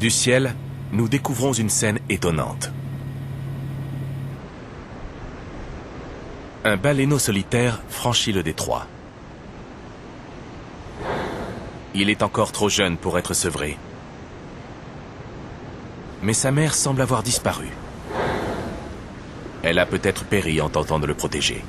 Du ciel, nous découvrons une scène étonnante. Un baleineau solitaire franchit le détroit. Il est encore trop jeune pour être sevré. Mais sa mère semble avoir disparu. Elle a peut-être péri en tentant de le protéger.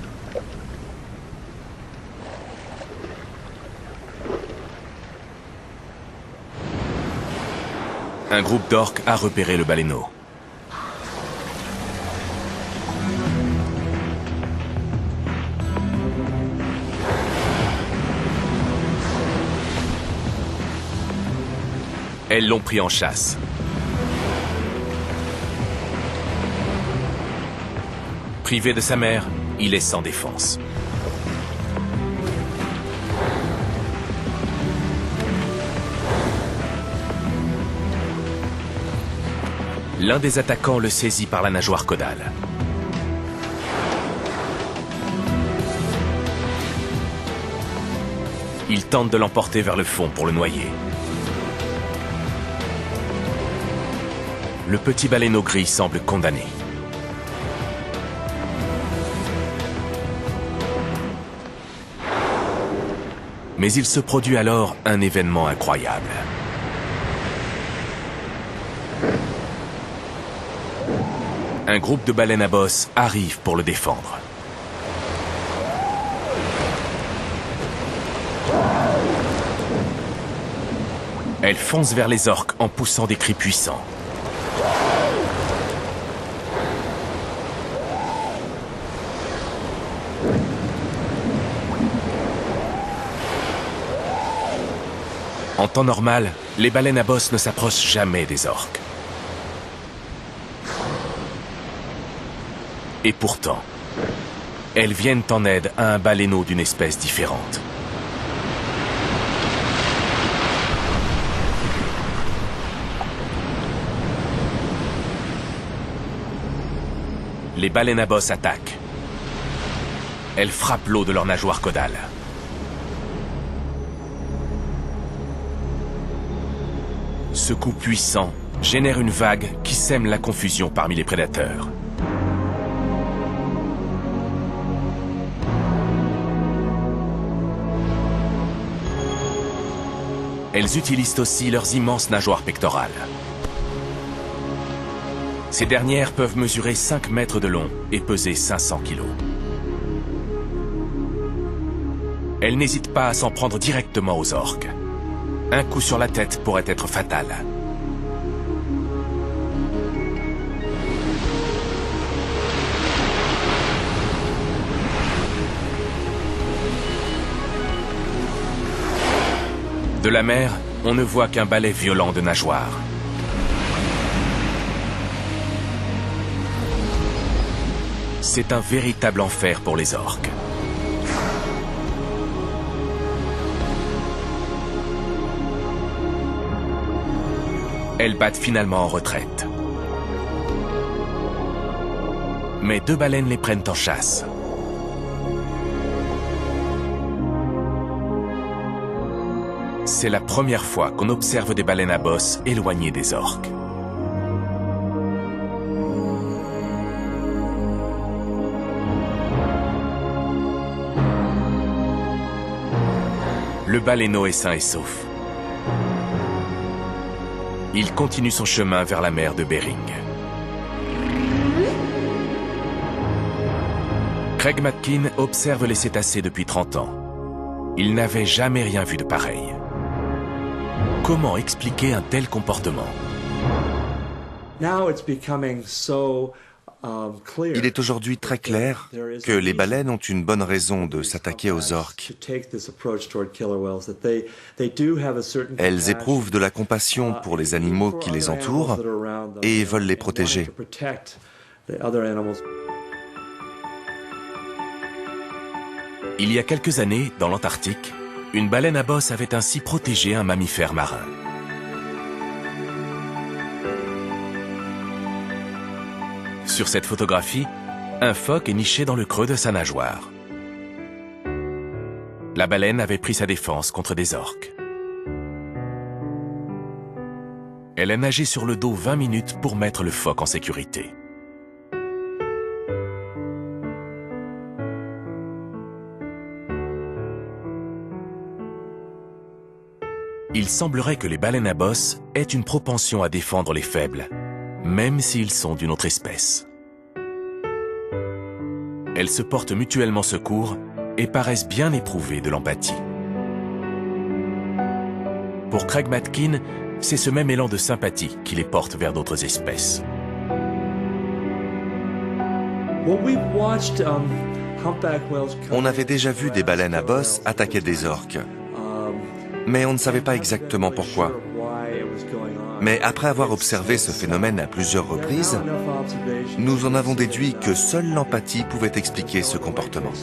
Un groupe d'orques a repéré le baleineau. Elles l'ont pris en chasse. Privé de sa mère, il est sans défense. L'un des attaquants le saisit par la nageoire caudale. Il tente de l'emporter vers le fond pour le noyer. Le petit baleineau gris semble condamné. Mais il se produit alors un événement incroyable. Un groupe de baleines à bosse arrive pour le défendre. Elle fonce vers les orques en poussant des cris puissants. En temps normal, les baleines à bosse ne s'approchent jamais des orques. Et pourtant, elles viennent en aide à un baleineau d'une espèce différente. Les baleines à bosse attaquent. Elles frappent l'eau de leur nageoire caudale. Ce coup puissant génère une vague qui sème la confusion parmi les prédateurs. Elles utilisent aussi leurs immenses nageoires pectorales. Ces dernières peuvent mesurer 5 mètres de long et peser 500 kilos. Elles n'hésitent pas à s'en prendre directement aux orques. Un coup sur la tête pourrait être fatal. De la mer, on ne voit qu'un balai violent de nageoires. C'est un véritable enfer pour les orques. Elles battent finalement en retraite. Mais 2 baleines les prennent en chasse. C'est la première fois qu'on observe des baleines à bosse éloignées des orques. Le baleineau est sain et sauf. Il continue son chemin vers la mer de Bering. Craig Matkin observe les cétacés depuis 30 ans. Il n'avait jamais rien vu de pareil. Comment expliquer un tel comportement? Il est aujourd'hui très clair que les baleines ont une bonne raison de s'attaquer aux orques. Elles éprouvent de la compassion pour les animaux qui les entourent et veulent les protéger. Il y a quelques années, dans l'Antarctique, une baleine à bosse avait ainsi protégé un mammifère marin. Sur cette photographie, un phoque est niché dans le creux de sa nageoire. La baleine avait pris sa défense contre des orques. Elle a nagé sur le dos 20 minutes pour mettre le phoque en sécurité. Il semblerait que les baleines à bosse aient une propension à défendre les faibles, même s'ils sont d'une autre espèce. Elles se portent mutuellement secours et paraissent bien éprouvées de l'empathie. Pour Craig Matkin, c'est ce même élan de sympathie qui les porte vers d'autres espèces. On avait déjà vu des baleines à bosse attaquer des orques, mais on ne savait pas exactement pourquoi. Mais après avoir observé ce phénomène à plusieurs reprises, nous en avons déduit que seule l'empathie pouvait expliquer ce comportement.